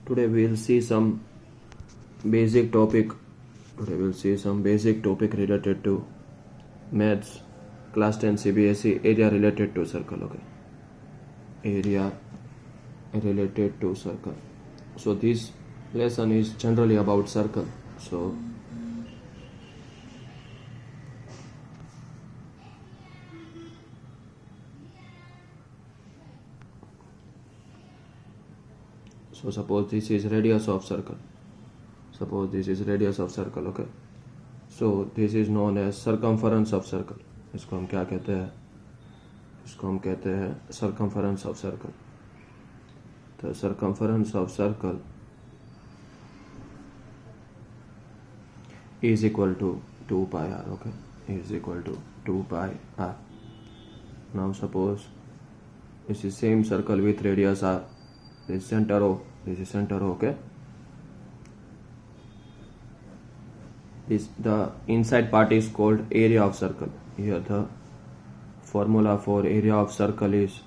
Today we'll see some basic topic. Today we'll see some basic topic related to maths, class 10 CBSE, area related to circle. Okay, area related to circle. So this lesson is generally about circle. So suppose this is radius of circle. Suppose this is radius of circle. Okay, so this is known as circumference of circle. इसको हम क्या कहते हैं? इसको हम कहते हैं circumference of circle. The circumference of circle is equal to 2 pi r. Okay, is equal to 2 pi r. Now suppose this is same circle with radius r. This is center O. This is center O. Okay, this the inside part is called area of circle. Here the formula for area of circle is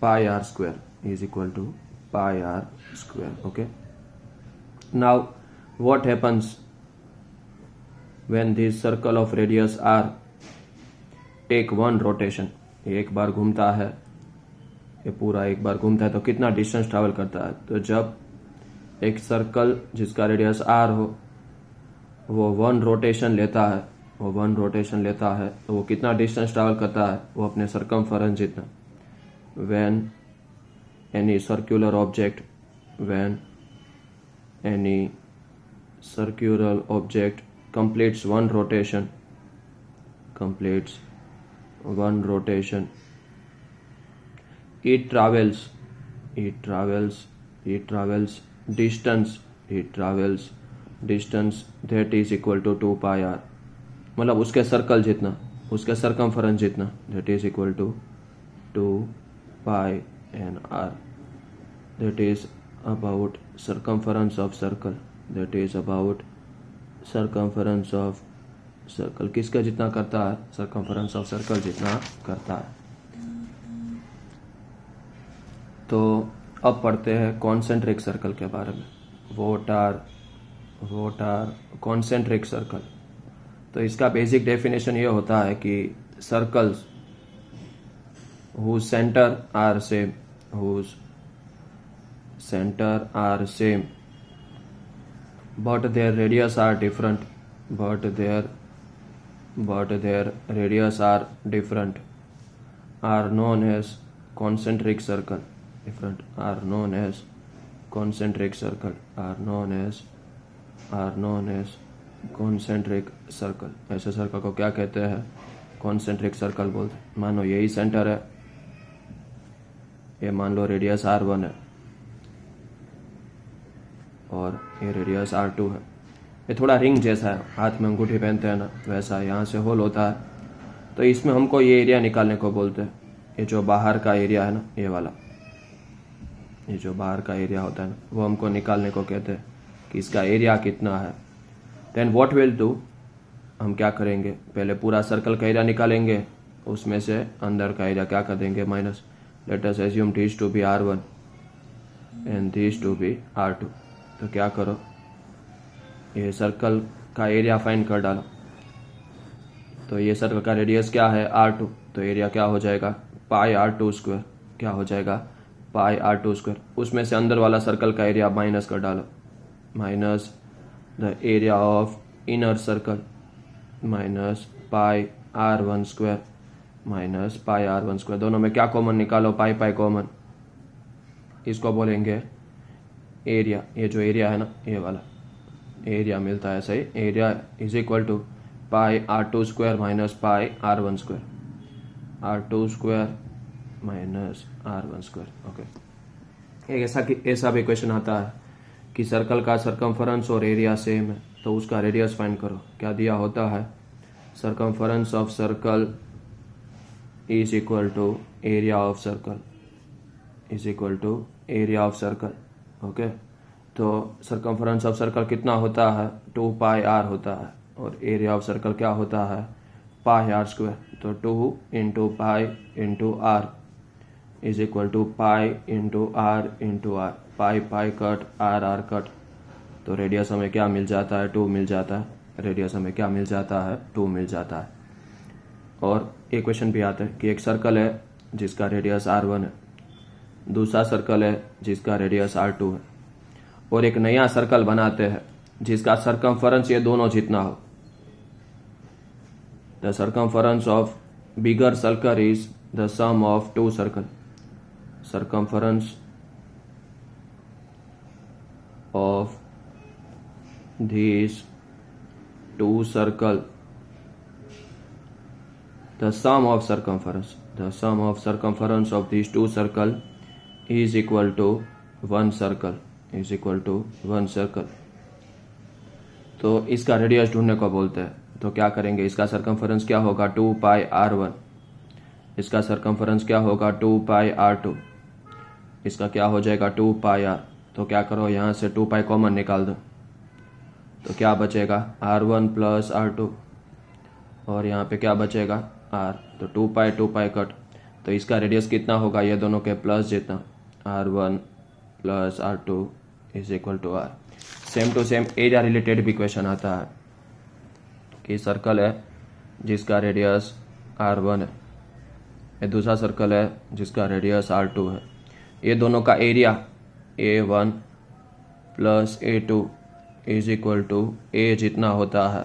pi r square is equal to pi r square. Okay, now what happens when this circle of radius r take one rotation? एक बार घूमता है, ये पूरा एक बार घूमता है तो कितना डिस्टेंस ट्रैवल करता है? तो जब एक सर्कल जिसका रेडियस r हो वो वन रोटेशन लेता है तो वो कितना डिस्टेंस ट्रैवल करता है? वो अपने सर्कमफरेंस जितना. when any circular object completes one rotation, it travels distance that is equal to 2 pi r. मतलब उसके सर्कल जितना, उसके सर्कमफरेंस जितना, that is equal to 2 pi n r. That is about circumference of circle. किसका जितना करता है? circumference of circle जितना करता है. तो अब पढ़ते हैं कॉन्सेंट्रिक सर्कल के बारे में. What are concentric circle? तो इसका बेसिक डेफिनेशन ये होता है कि circles whose center are same but their radius are different are known as concentric circle. Are known as concentric circle. ऐसे सर्कल को क्या कहते हैं? कॉन्सेंट्रिक सर्कल बोलते हैं. मानो यही सेंटर है, ये मान लो रेडियस r1 है और ये रेडियस r2 है. ये थोड़ा रिंग जैसा है, हाथ में अंगूठी पहनते हैं ना, वैसा यहाँ से होल होता है. तो इसमें हमको ये एरिया निकालने को बोलते हैं. ये जो बाहर का एरिया है ना, ये वाला, ये जो बाहर का एरिया होता है ना, वो हमको निकालने को कहते हैं कि इसका एरिया कितना है. देन व्हाट विल डू, हम क्या करेंगे? पहले पूरा सर्कल का एरिया निकालेंगे, उसमें से अंदर का एरिया क्या कर देंगे? Minus. Let us assume this to be r1 and this to be r2. तो क्या करो, ये सर्कल का एरिया फाइंड कर डालो. तो ये सर्कल का रेडियस क्या है? r2. तो एरिया क्या हो जाएगा? पाई r2 स्क्वायर. क्या हो जाएगा? पाई r2 स्क्वायर. उसमें से अंदर वाला सर्कल का एरिया माइनस कर डालो. Minus the area of inner circle minus pi r1 square minus pi r1 square. दोनों में क्या कॉमन निकालो? Pi common. इसको बोलेंगे एरिया. ये जो एरिया है ना, ये वाला एरिया मिलता है. सही, area is equal to pi r2 square minus pi r1 square. r2 square minus r1 square. Okay, एक ऐसा भी क्वेश्चन आता है कि सर्कल का सर्कमफरेंस और एरिया सेम है, तो उसका रेडियस फाइंड करो. क्या दिया होता है? Circumference of circle is equal to area of circle. Okay, तो सर्कमफरेंस ऑफ सर्कल कितना होता है? 2 पाई r होता है. और एरिया ऑफ सर्कल क्या होता है? Pi r square. तो 2 into pi into r is equal to pi into r, pi pi cut, r cut, तो रेडियस हमें क्या मिल जाता है, 2 मिल जाता है। रेडियस हमें क्या मिल जाता है, 2 मिल जाता है। और एक क्वेश्चन भी आता है कि एक सर्कल है जिसका रेडियस r1 है, दूसरा सर्कल है जिसका रेडियस r2 है, और एक नया सर्कल बनाते हैं जिसका सरकमफरेंस ये दोनों जितना हो। The circumference of bigger circle is the sum of two circle. Circumference of these two circle, the sum of circumference of these two circle is equal to one circle, तो इसका radius ढूंढने को बोलते हैं। तो क्या करेंगे, इसका सरकमफरेंस क्या होगा, 2 पाई r1, इसका सरकमफरेंस क्या होगा, 2 पाई r2, इसका क्या हो जाएगा 2 पाई r। तो क्या करो, यहाँ से 2 पाई कॉमन निकाल दो, तो क्या बचेगा r1 प्लस r2, और यहाँ पे क्या बचेगा r, तो 2 पाई कट, तो इसका रेडियस कितना होगा, ये दोनों के प्लस जितना, r1 plus r2 is equal to r। Same to same area related भी क्वेश्चन आता है कि सर्कल है जिसका रेडियस r1 है, ये दूसरा सर्कल है जिसका रेडियस r2 है, ये दोनों का area a1 plus a2 is equal to a जितना होता है।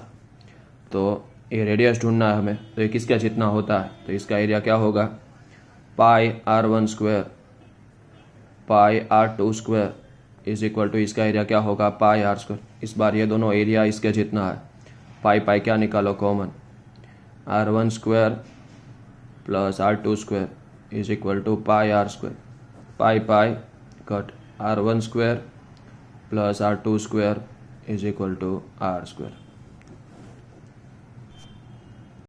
तो ये रेडियस ढूंढना है हमें, तो ये किसका जितना होता है, तो इसका एरिया क्या होगा, pi r1 square pi r2 square is equal to, इसका एरिया क्या होगा, पाई r स्क्वायर। इस बार ये दोनों एरिया इसके जितना है, पाई पाई क्या निकालो common, r1 square plus r2 square is equal to pi r square, pi pi cut, r1 square plus r2 square is equal to r square.